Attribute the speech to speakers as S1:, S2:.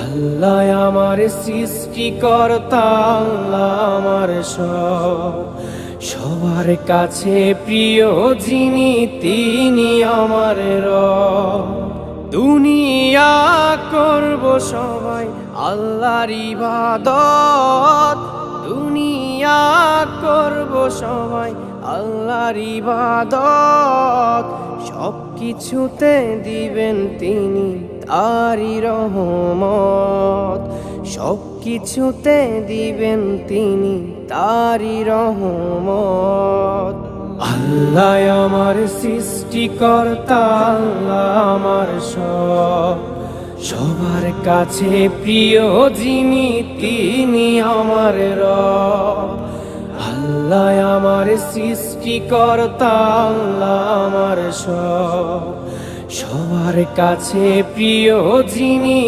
S1: আল্লাহ আমার সৃষ্টিকর্তা, আল্লাহ আমার সবার কাছে প্রিয় যিনি তিনি আমার রব। দুনিয়া করব সবাই আল্লাহর ইবাদত, দুনিয়া করব সবাই আল্লাহর ইবাদত। সব কিছুতে দিবেন তিনি তারি রহমত, সব কিছুতে দিবেন তিনি তারি রহমত। আল্লাহ আমার সৃষ্টিকর্তা, আল্লাহ আমার সবার কাছে প্রিয় যিনি তিনি আমার রব। আল্লাহ আমার সৃষ্টিকর্তা, আল্লাহ আমার সবার কাছে প্রিয় যিনি